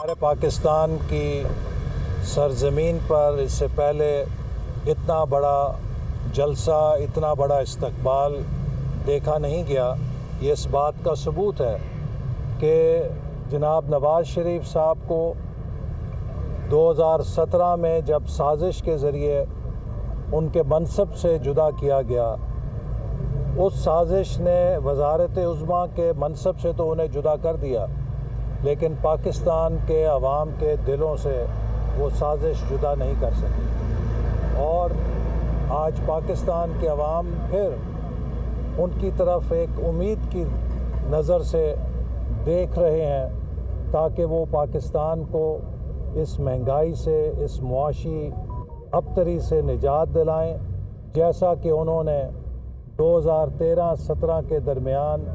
ہمارے پاکستان کی سرزمین پر اس سے پہلے اتنا بڑا جلسہ، اتنا بڑا استقبال دیکھا نہیں گیا۔ یہ اس بات کا ثبوت ہے کہ جناب نواز شریف صاحب کو 2017 میں جب سازش کے ذریعے ان کے منصب سے جدا کیا گیا، اس سازش نے وزارت عظمیٰ کے منصب سے تو انہیں جدا کر دیا، لیکن پاکستان کے عوام کے دلوں سے وہ سازش جدا نہیں کر سکی، اور آج پاکستان کے عوام پھر ان کی طرف ایک امید کی نظر سے دیکھ رہے ہیں تاکہ وہ پاکستان کو اس مہنگائی سے، اس معاشی ابتری سے نجات دلائیں، جیسا کہ انہوں نے 2013-17 کے درمیان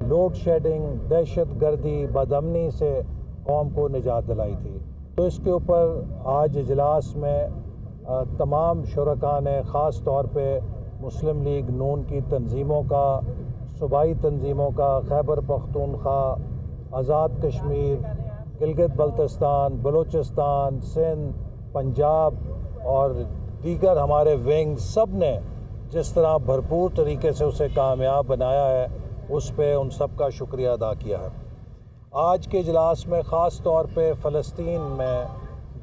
لوڈ شیڈنگ، دہشت گردی، بدامنی سے قوم کو نجات دلائی تھی۔ تو اس کے اوپر آج اجلاس میں تمام شرکاء نے، خاص طور پہ مسلم لیگ نون کی تنظیموں کا، صوبائی تنظیموں کا، خیبر پختونخوا، آزاد کشمیر، گلگت بلتستان، بلوچستان، سندھ، پنجاب اور دیگر ہمارے ونگ، سب نے جس طرح بھرپور طریقے سے اسے کامیاب بنایا ہے، اس پہ ان سب کا شکریہ ادا کیا ہے۔ آج کے اجلاس میں خاص طور پہ فلسطین میں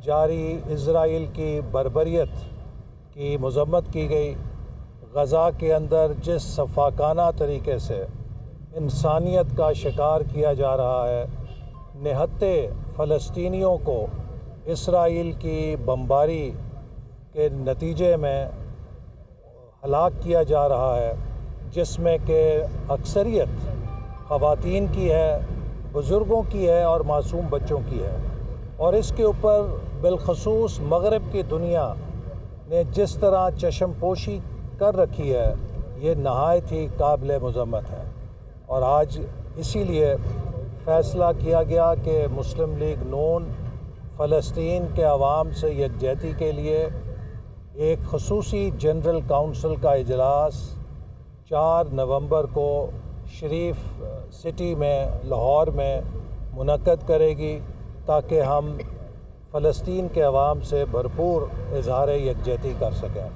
جاری اسرائیل کی بربریت کی مذمت کی گئی۔ غزہ کے اندر جس سفاکانہ طریقے سے انسانیت کا شکار کیا جا رہا ہے، نہتے فلسطینیوں کو اسرائیل کی بمباری کے نتیجے میں ہلاک کیا جا رہا ہے، جس میں کہ اکثریت خواتین کی ہے، بزرگوں کی ہے اور معصوم بچوں کی ہے، اور اس کے اوپر بالخصوص مغرب کی دنیا نے جس طرح چشم پوشی کر رکھی ہے، یہ نہایت ہی قابل مذمت ہے۔ اور آج اسی لیے فیصلہ کیا گیا کہ مسلم لیگ نون فلسطین کے عوام سے یکجہتی کے لیے ایک خصوصی جنرل کونسل کا اجلاس 4 نومبر کو شریف سٹی میں، لاہور میں منعقد کرے گی، تاکہ ہم فلسطین کے عوام سے بھرپور اظہار یکجہتی کر سکیں۔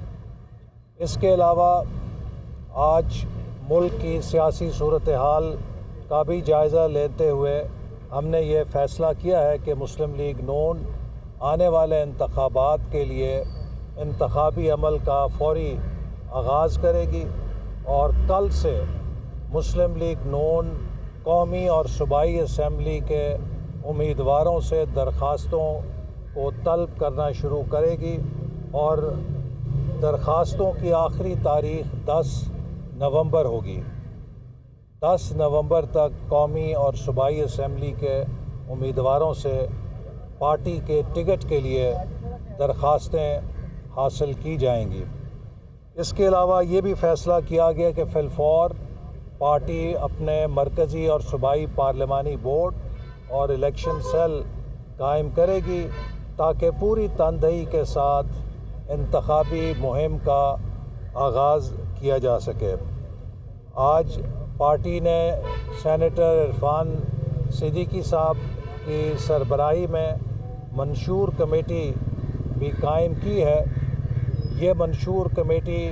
اس کے علاوہ آج ملک کی سیاسی صورتحال کا بھی جائزہ لیتے ہوئے ہم نے یہ فیصلہ کیا ہے کہ مسلم لیگ نون آنے والے انتخابات کے لیے انتخابی عمل کا فوری آغاز کرے گی، اور کل سے مسلم لیگ نون قومی اور صوبائی اسمبلی کے امیدواروں سے درخواستوں کو طلب کرنا شروع کرے گی، اور درخواستوں کی آخری تاریخ 10 نومبر ہوگی۔ 10 نومبر تک قومی اور صوبائی اسمبلی کے امیدواروں سے پارٹی کے ٹکٹ کے لیے درخواستیں حاصل کی جائیں گی۔ اس کے علاوہ یہ بھی فیصلہ کیا گیا کہ فی الفور پارٹی اپنے مرکزی اور صوبائی پارلیمانی بورڈ اور الیکشن سیل قائم کرے گی، تاکہ پوری تندہی کے ساتھ انتخابی مہم کا آغاز کیا جا سکے۔ آج پارٹی نے سینیٹر عرفان صدیقی صاحب کی سربراہی میں منشور کمیٹی بھی قائم کی ہے۔ یہ منشور کمیٹی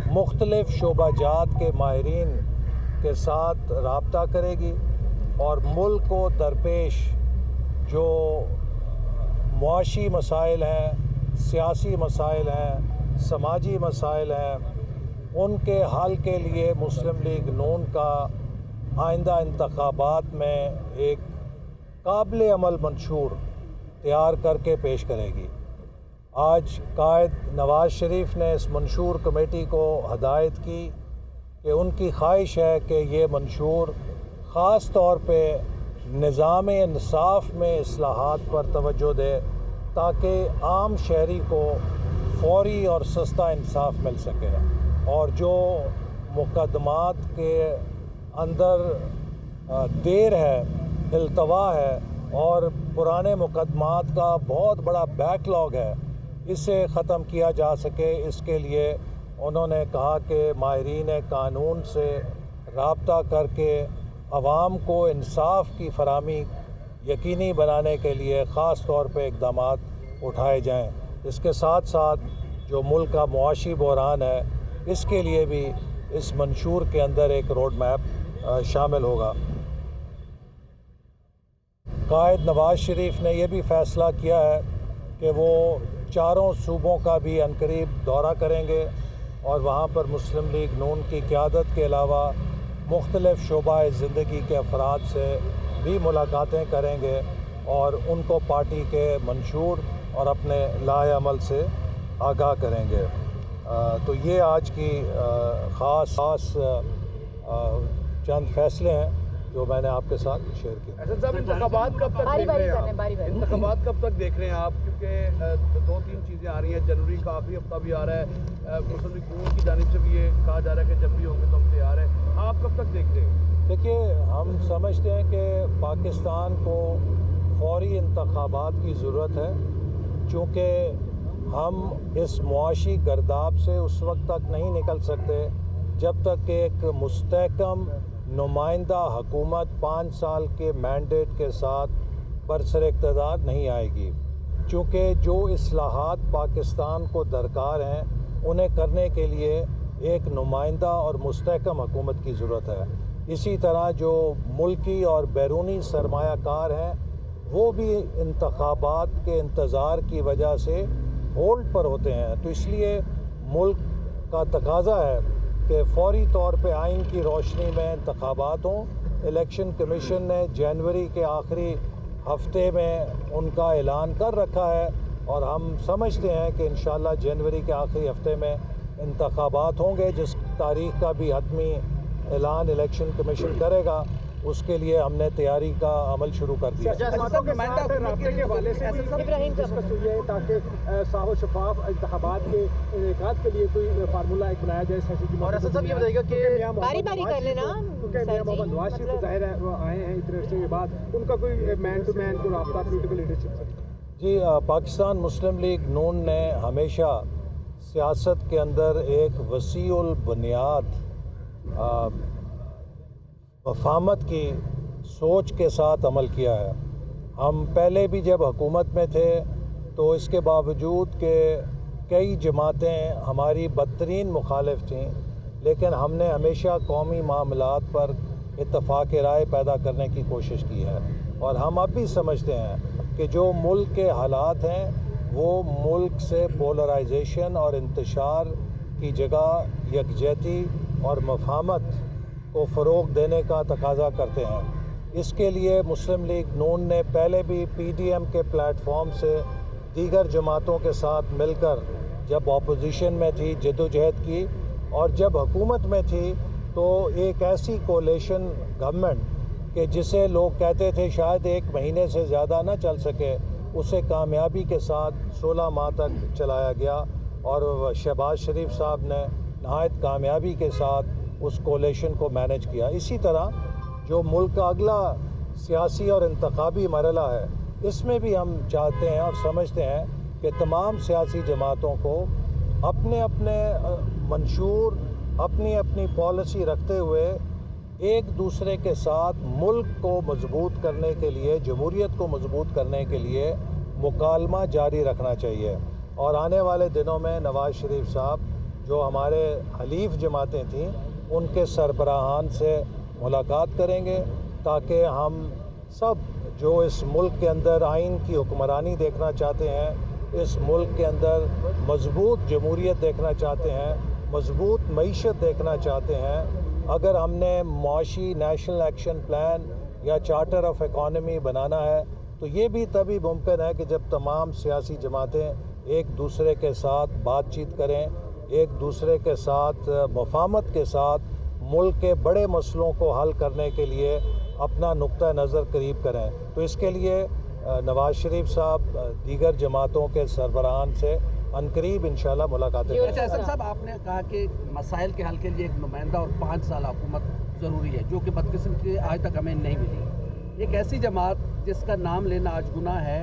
مختلف شعبہ جات کے ماہرین کے ساتھ رابطہ کرے گی، اور ملک کو درپیش جو معاشی مسائل ہیں، سیاسی مسائل ہیں، سماجی مسائل ہیں، ان کے حل کے لیے مسلم لیگ نون کا آئندہ انتخابات میں ایک قابل عمل منشور تیار کر کے پیش کرے گی۔ آج قائد نواز شریف نے اس منشور کمیٹی کو ہدایت کی کہ ان کی خواہش ہے کہ یہ منشور خاص طور پہ نظام انصاف میں اصلاحات پر توجہ دے، تاکہ عام شہری کو فوری اور سستا انصاف مل سکے، اور جو مقدمات کے اندر دیر ہے، التوا ہے، اور پرانے مقدمات کا بہت بڑا بیک لاگ ہے، اسے ختم کیا جا سکے۔ اس کے لیے انہوں نے کہا کہ ماہرین قانون سے رابطہ کر کے عوام کو انصاف کی فراہمی यकीनी बनाने के लिए ख़ास तौर पे इक़दामात उठाए जाएं। इसके साथ साथ जो मुल्क का मुआशी बहरान है, इसके लिए भी इस मंशूर के अंदर एक रोड मैप शामिल होगा। कायद नवाज़ शरीफ ने यह भी फ़ैसला किया है कि वो चारों सूबों का भी अनकरीब दौरा करेंगे और वहाँ पर मुस्लिम लीग नून की क़यादत के अलावा मुख्तलिफ़ शोबाए ज़िंदगी के अफराद से भी मुलाकातें करेंगे और उनको पार्टी के मंशूर और अपने लाए अमल से आगाह करेंगे। तो ये आज की ख़ास चंद फ़ैसले हैं जो मैंने आपके साथ शेयर किए। एहसन साहब, इंतखाबात कब तक देख रहे हैं? इंतखाबात कब तक देख रहे हैं आप? क्योंकि 2-3 चीज़ें आ रही हैं। जनवरी का आखिरी हफ्ता भी आ रहा है, मुस्लिम लीग नून की जानिब से भी ये कहा जा रहा है कि जब भी होंगे तो हम तैयार हैं। आप कब तक देख रहे हैं? देखिए, हम समझते हैं कि पाकिस्तान को फौरी इंतखाबात की ज़रूरत है, चूँकि हम इस मुआशी गर्दाब से उस वक्त तक नहीं निकल सकते जब तक कि एक मुस्तहकम नुमाइंदा हुकूमत 5 साल के मैंडेट के साथ बरसर इक़्तिदार नहीं आएगी। चूँकि जो इस्लाहात पाकिस्तान को दरकार हैं, उन्हें करने के लिए एक नुमाइंदा और मुस्तहकम हुकूमत की ज़रूरत है। इसी तरह जो मुल्की और बैरूनी सरमायाकार हैं, वो भी इंतखाबात के इंतज़ार की वजह से होल्ड पर होते हैं। तो इसलिए मुल्क का तकाज़ा है कि फ़ौरी तौर पे आइन की रोशनी में इंतखाबात हों। इलेक्शन कमीशन ने जनवरी के आखिरी हफ्ते में उनका ऐलान कर रखा है और हम समझते हैं कि इंशाअल्लाह जनवरी के आखिरी हफ्ते में इंतखाबात होंगे। जिस तारीख़ का भी हतमी ऐलान इलेक्शन कमीशन करेगा, उसके लिए हमने तैयारी का अमल शुरू कर दिया। ताकि साफ शफाफ इंतखाबात के इनेकाद के लिए कोई फार्मूला एक बनाया जाए। और ऐसा सब ये बताइएगा कि बारी कर लेना, क्योंकि मियां मोहम्मद नवाज शरीफ तो ज़ाहिर है वो आए हैं इतने अर्से के बाद, उनका कोई मैन टू मैन कोई राब्ता पॉलिटिकल लीडरशिप? जी, पाकिस्तान मुस्लिम लीग नून ने हमेशा सियासत के अंदर एक वसीउल बुनियाद मफाहमत की सोच के साथ अमल किया है। हम पहले भी जब हुकूमत में थे तो इसके बावजूद कि कई जमातें हमारी बदतरीन मुखालिफ थीं, लेकिन हमने हमेशा कौमी मामलात पर इत्तफ़ाक़ राय पैदा करने की कोशिश की है। और हम अब भी समझते हैं कि जो मुल्क के हालात हैं, वो मुल्क से पोलराइजेशन और इंतशार की जगह यकजहती और मफाहमत को फ़रोग़ देने का तकाज़ा करते हैं। इसके लिए मुस्लिम लीग नून ने पहले भी PDM के प्लेटफॉर्म से दीगर जमातों के साथ मिलकर जब अपोजिशन में थी जद्दोजहद की, और जब हुकूमत में थी तो एक ऐसी कोलिशन गवर्नमेंट कि जिसे लोग कहते थे शायद 1 महीने से ज़्यादा ना चल सके, उसे कामयाबी के साथ 16 माह तक चलाया गया और शहबाज शरीफ साहब ने नहायत कामयाबी के साथ उस कोलिशन को मैनेज किया। इसी तरह जो मुल्क का अगला सियासी और इंतखाबी मरहला है, इसमें भी हम चाहते हैं और समझते हैं कि तमाम सियासी जमातों को अपने अपने मंशूर, अपनी अपनी पॉलिसी रखते हुए एक दूसरे के साथ मुल्क को मजबूत करने के लिए, जमहूरियत को मजबूत करने के लिए मुकालमा जारी रखना चाहिए। और आने वाले दिनों में नवाज़ शरीफ साहब, जो हमारे हलीफ जमातें थीं, उनके सरबराहान से मुलाकात करेंगे ताकि हम सब जो इस मुल्क के अंदर आइन की हुक्मरानी देखना चाहते हैं, इस मुल्क के अंदर मजबूत जमहूरियत देखना चाहते हैं, मजबूत मईशत देखना चाहते हैं, अगर हमने मुआशी नेशनल एक्शन प्लान या चार्टर ऑफ इकॉनमी बनाना है तो ये भी तभी मुमकिन है कि जब तमाम सियासी जमातें एक दूसरे के साथ बातचीत करें, एक दूसरे के साथ मफाहमत के साथ मुल्क के बड़े मसलों को हल करने के लिए अपना नुक्ता नज़र करीब करें। तो इसके लिए नवाज़ शरीफ साहब दीगर जमातों के सरबराहान से अनकरीब इंशाल्लाह मुलाकातें करेंगे। अच्छा साहब, आपने कहा कि मसाइल के हल के लिए एक नुमाइंदा और 5 साल हुकूमत ज़रूरी है, जो कि बदकिस्मती आज तक हमें नहीं मिली। एक ऐसी जमात जिसका नाम लेना आज गुनाह है,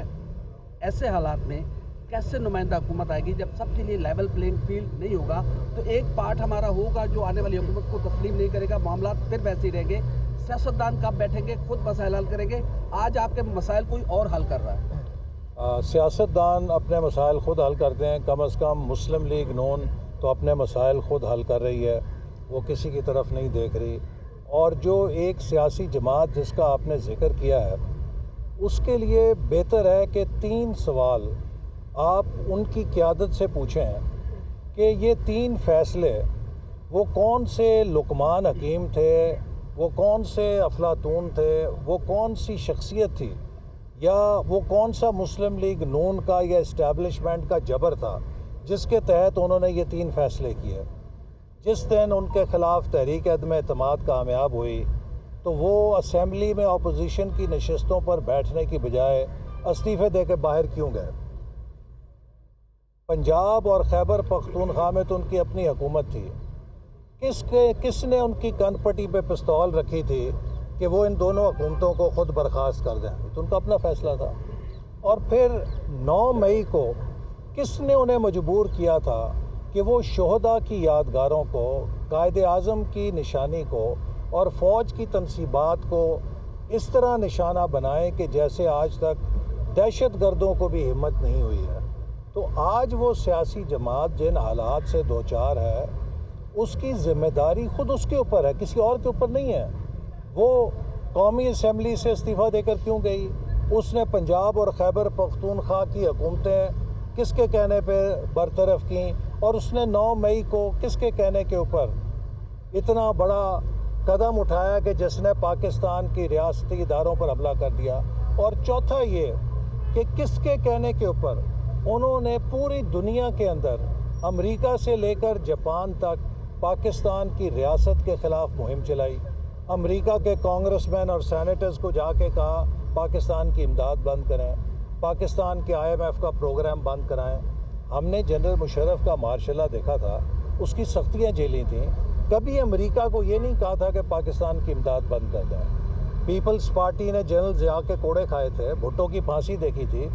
ऐसे हालात में कैसे नुमाइंदा हुकूमत आएगी जब सबके लिए लेवल प्लेइंग फील्ड नहीं होगा? तो एक पार्ट हमारा होगा जो आने वाली हुकूमत को तस्लीम नहीं करेगा, मामला फिर वैसे ही रहेंगे। सियासतदान कब बैठेंगे, खुद मसाइल हल करेंगे? आज आपके मसाइल कोई और हल कर रहा है। सियासतदान अपने मसाइल ख़ुद हल करते हैं। कम अज़ कम मुस्लिम लीग नून तो अपने मसाइल ख़ुद हल कर रही है, वो किसी की तरफ नहीं देख रही। और जो एक सियासी जमात जिसका आपने ज़िक्र किया है, उसके लिए बेहतर है कि 3 सवाल आप उनकी क़यादत से पूछें कि ये 3 फ़ैसले वो कौन से लुकमान हकीम थे, वो कौन से अफलातून थे, वो कौन सी शख्सियत थी, या वो कौन सा मुस्लिम लीग नून का या इस्टेब्लिशमेंट का जबर था जिसके तहत उन्होंने ये 3 फ़ैसले किए। जिस दिन उनके ख़िलाफ़ तहरीक अदम एतमाद कामयाब हुई तो वो असम्बली में अपोजिशन की नशस्तों पर बैठने की बजाय इस्तीफ़े दे के बाहर क्यों गए? पंजाब और खैबर पख्तूनख्वा में तो उनकी अपनी हुकूमत थी। किसने उनकी कनपट्टी पे पिस्तौल रखी थी कि वो इन दोनों हुकूमतों को ख़ुद बर्खास्त कर दें? तो उनका अपना फ़ैसला था। और फिर 9 मई को किसने उन्हें मजबूर किया था कि वो शोहदा की यादगारों को, कायदे आज़म की निशानी को और फ़ौज की तनसीबात को इस तरह निशाना बनाएं कि जैसे आज तक दहशत गर्दों को भी हिम्मत नहीं हुई है। तो आज वो सियासी जमात जिन हालात से दो चार है, उसकी ज़िम्मेदारी ख़ुद उसके ऊपर है, किसी और के ऊपर नहीं है। वो कौमी असम्बली से इस्तीफ़ा देकर क्यों गई? उसने पंजाब और खैबर पख्तूनख्वा की हुकूमतें किसके कहने पे बरतरफ की? और उसने 9 मई को किसके कहने के ऊपर इतना बड़ा कदम उठाया कि जिसने पाकिस्तान की रियासती इदारों पर हमला कर दिया? और चौथा ये कि किसके कहने के ऊपर उन्होंने पूरी दुनिया के अंदर अमेरिका से लेकर जापान तक पाकिस्तान की रियासत के ख़िलाफ़ मुहिम चलाई? अमेरिका के कांग्रेसमैन और सेनेटर्स को जाके कहा पाकिस्तान की इमदाद बंद करें, पाकिस्तान के IMF का प्रोग्राम बंद कराएं। हमने जनरल मुशर्रफ का मार्शला देखा था, उसकी सख्तियाँ झेली थीं। कभी अमेरिका को ये नहीं कहा था कि पाकिस्तान की इमदाद बंद कर दें। पीपल्स पार्टी ने जनरल ज़िया के कोड़े खाए थे, भुट्टो की फांसी देखी थी,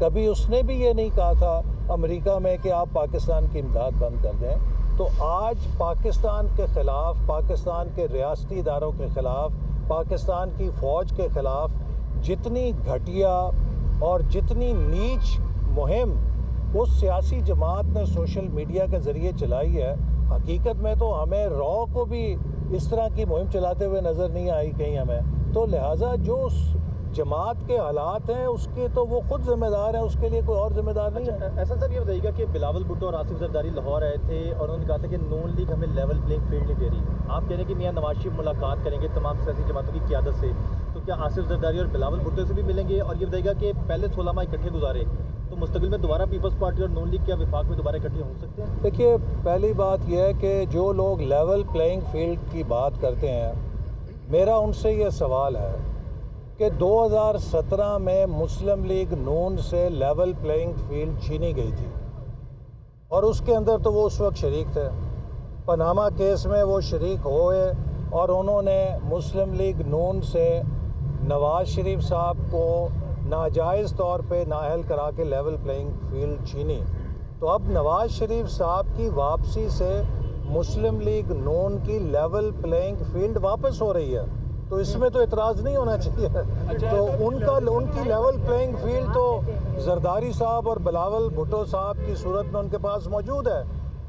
कभी उसने भी ये नहीं कहा था अमेरिका में कि आप पाकिस्तान की इमदाद बंद कर दें। तो आज पाकिस्तान के ख़िलाफ़, पाकिस्तान के रियासती इदारों के ख़िलाफ़, पाकिस्तान की फ़ौज के ख़िलाफ़ जितनी घटिया और जितनी नीच मुहिम उस सियासी जमात ने सोशल मीडिया के ज़रिए चलाई है, हकीकत में तो हमें रॉ को भी इस तरह की मुहिम चलाते हुए नज़र नहीं आई कहीं हमें। तो लिहाजा जो उस जमात के हालात हैं उसके तो वो खुद ज़िम्मेदार है, उसके लिए कोई और ज़िम्मेदार नहीं है। ऐसा सर ये बताइएगा कि बिलावल भुट्टो और आसिफ जरदारी लाहौर आए थे और उन्होंने कहा था कि नून लीग हमें लेवल प्लेइंग फील्ड नहीं दे रही। आप कह रहे हैं कि मियां नवाज शरीफ मुलाकात करेंगे तमाम सियासी जमातों की क़यादत से, तो क्या आसिफ जरदारी और बिलावल भुट्टो से भी मिलेंगे? और ये बताइएगा कि पहले 16 माह इकट्ठे गुजारे, तो मुस्तकिल में दोबारा पीपल्स पार्टी और नून लीग क्या विफाक में दोबारा इकट्ठे हो सकते हैं? देखिए, पहली बात यह है कि जो लोग लेवल प्लेइंग फील्ड की बात करते हैं, मेरा उनसे ये सवाल है कि 2017 में मुस्लिम लीग नून से लेवल प्लेइंग फील्ड छीनी गई थी और उसके अंदर तो वो उस वक्त शरीक थे। पनामा केस में वो शरीक हुए और उन्होंने मुस्लिम लीग नून से नवाज शरीफ साहब को नाजायज़ तौर पे नाअहल करा के लेवल प्लेइंग फील्ड छीनी। तो अब नवाज शरीफ साहब की वापसी से मुस्लिम लीग नून की लेवल प्लेइंग फील्ड वापस हो रही है, तो इसमें तो इतराज़ नहीं होना चाहिए। तो उनकी लेवल प्लेइंग फील्ड तो जरदारी साहब और बिलावल भुट्टो साहब की सूरत में उनके पास मौजूद है।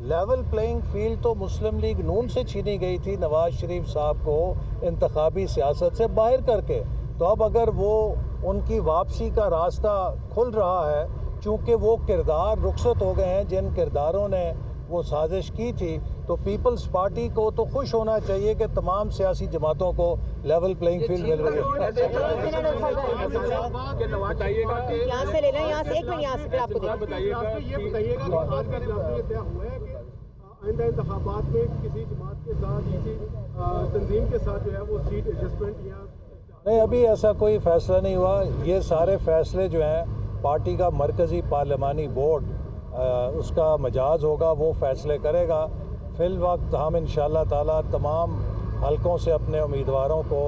लेवल प्लेइंग फील्ड तो मुस्लिम लीग नून से छीनी गई थी नवाज शरीफ साहब को इंतखाबी सियासत से बाहर करके। तो अब अगर वो उनकी वापसी का रास्ता खुल रहा है, चूँकि वो किरदार रुखसत हो गए हैं जिन किरदारों ने वो साजिश की थी, तो पीपल्स पार्टी को तो खुश होना चाहिए कि तमाम सियासी जमातों को लेवल प्लेइंग फील्ड मिल रही है। यहाँ से लेना, यहाँ से एक मिनट, यहाँ से फिर आपको ये बताइएगा कि आज का इख्तिलाफ ये तय हुआ है कि आइंदा इंतखाबात में किसी जमात के साथ, किसी तंजीम के साथ जो है वो सीट एडजस्टमेंट या नहीं, अभी ऐसा कोई फ़ैसला नहीं हुआ। ये सारे फ़ैसले जो हैं पार्टी का मरकज़ी पार्लिमानी बोर्ड उसका मजाज होगा, वो फ़ैसले करेगा। फ़िल वक्त हम इंशाअल्लाह ताला तमाम हलकों से अपने उम्मीदवारों को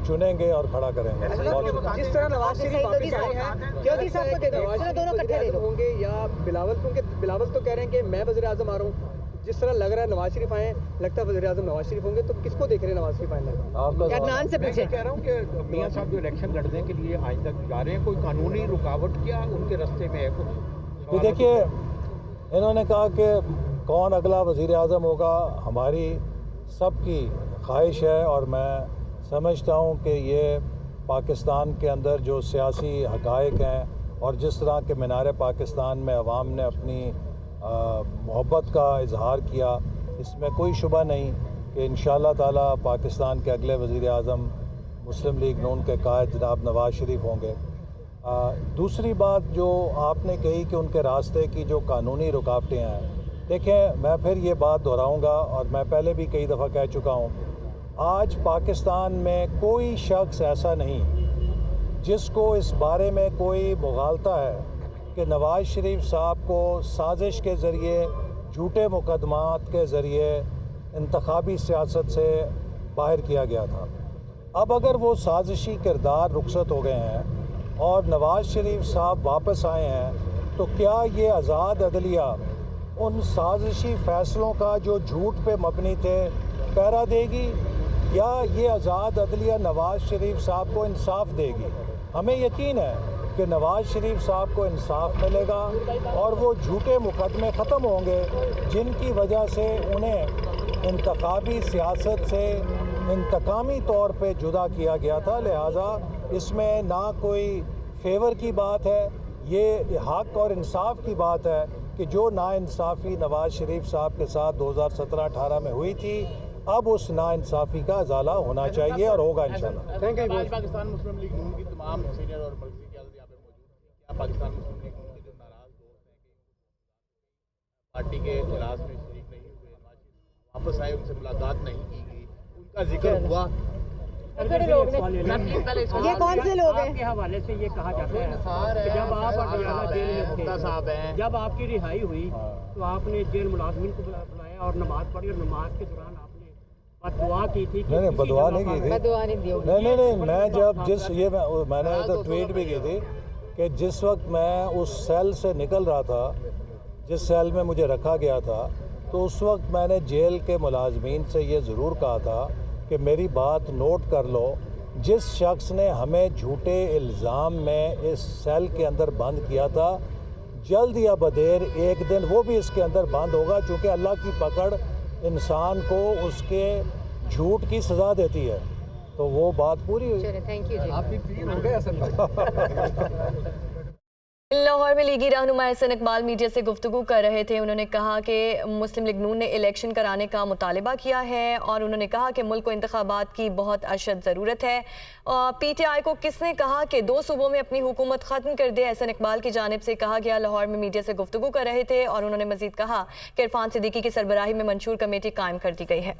चुनेंगे और खड़ा करेंगे। जिस तरह नवाज शरीफ वापस आए हैं, ज्योति साहब को दे दो, दोनों इकट्ठे ले लो होंगे या बिलावल, क्योंकि बिलावल तो कह रहे हैं कि मैं वज़ीर आज़म आ रहा हूँ, जिस तरह लग रहा है नवाज शरीफ आए, लगता है वज़ीर-ए-आज़म नवाज शरीफ होंगे, तो किसको देख रहे हैं नवाज शरीफ आए? अदनान से पूछे। कह रहा हूँ कि मियां साहब जो इलेक्शन लड़ने के लिए आज तक जा रहे हैं, कोई कानूनी रुकावट क्या उनके रास्ते में है कुछ? तो देखिए, इन्होंने कहा कि कौन अगला वज़ीर आज़म होगा, हमारी सबकी ख्वाहिश है और मैं समझता हूँ कि ये पाकिस्तान के अंदर जो सियासी हक़ाइक़ हैं और जिस तरह के मीनार पाकिस्तान में अवाम ने अपनी मोहब्बत का इजहार किया, इसमें कोई शुबा नहीं कि इंशाअल्लाह ताला पाकिस्तान के अगले वज़ीर आज़म मुस्लिम लीग नून के कायद जनाब नवाज शरीफ होंगे। दूसरी बात जो आपने कही कि उनके रास्ते की जो कानूनी रुकावटें हैं, देखें मैं फिर ये बात दोहराऊंगा और मैं पहले भी कई दफ़ा कह चुका हूँ, आज पाकिस्तान में कोई शख्स ऐसा नहीं जिसको इस बारे में कोई मुगालता है कि नवाज शरीफ साहब को साजिश के ज़रिए, झूठे मुकदमात के ज़रिए इंतखाबी सियासत से बाहर किया गया था। अब अगर वो साजिशी किरदार रुखसत हो गए हैं और नवाज शरीफ साहब वापस आए हैं, तो क्या ये आज़ाद अदलिया उन साजिशी फ़ैसलों का जो झूठ पे मबनी थे पहरा देगी, या ये आज़ाद अदलिया नवाज शरीफ साहब को इंसाफ देगी? हमें यकीन है कि नवाज शरीफ साहब को इंसाफ मिलेगा और वो झूठे मुकदमे ख़त्म होंगे जिनकी वजह से उन्हें इंतखाबी सियासत से इंतकामी तौर पे जुदा किया गया था। लिहाजा इसमें ना कोई फेवर की बात है, ये हक़ और इंसाफ की बात है कि जो नाइंसाफ़ी नवाज शरीफ साहब के साथ 2017-18 में हुई थी, अब उस नाइंसाफ़ी का इज़ाला होना चाहिए और होगा इंशाअल्लाह। Thank you. पाकिस्तान मुस्लिम लीग नून की तमाम सीनियर और मर्कज़ी क़यादत यहाँ पे मौजूद थी। क्या पाकिस्तान मुस्लिम लीग नून के जो नाराज़ दोस्त हैं कि पार्टी के इजलास में शरीक नहीं हुए, वापस आए, उनसे मुलाकात नहीं की गई, उनका जिक्र हुआ? ये कौन से लोग हैं? आपके हवाले से ये कहा जाता है कि जब आप अटियाला जेल में थे, जब आपकी रिहाई हुई तो आपने जेल मुलाजमीन को बुलाया और नमाज पढ़ी, और नमाज के दौरान आपने बददुआ की थी। नहीं, बददुआ नहीं की थी। बददुआ नहीं दी होगी। नहीं, मैं जब मैंने तो ट्वीट भी की थी कि जिस वक्त मैं उस सेल से निकल रहा था, जिस सेल में मुझे रखा गया था, तो उस वक्त मैंने जेल के मुलाजमीन से ये ज़रूर कहा था कि मेरी बात नोट कर लो, जिस शख्स ने हमें झूठे इल्ज़ाम में इस सेल के अंदर बंद किया था, जल्द या बदेर एक दिन वो भी इसके अंदर बंद होगा, चूँकि अल्लाह की पकड़ इंसान को उसके झूठ की सज़ा देती है। तो वो बात पूरी हुई। थैंक यू जी। आप भी क्लियर हो गए असल में। लाहौर में लीगी रहनुमा एहसन इकबाल मीडिया से गुफ्तगू कर रहे थे। उन्होंने कहा कि मुस्लिम लीग नून ने इलेक्शन कराने का मुतालबा किया है और उन्होंने कहा कि मुल्क को इंतखाबात की बहुत अशद ज़रूरत है। PTI को किसने कहा कि 2 सूबों में अपनी हुकूमत ख़त्म कर दे, एहसन इकबाल की जानिब से कहा गया। लाहौर में मीडिया से गुफ्तगू कर रहे थे और उन्होंने मज़ीद कहा कि इरफान सिद्दीकी की सरबराही में मंशूर कमेटी कायम कर दी गई है।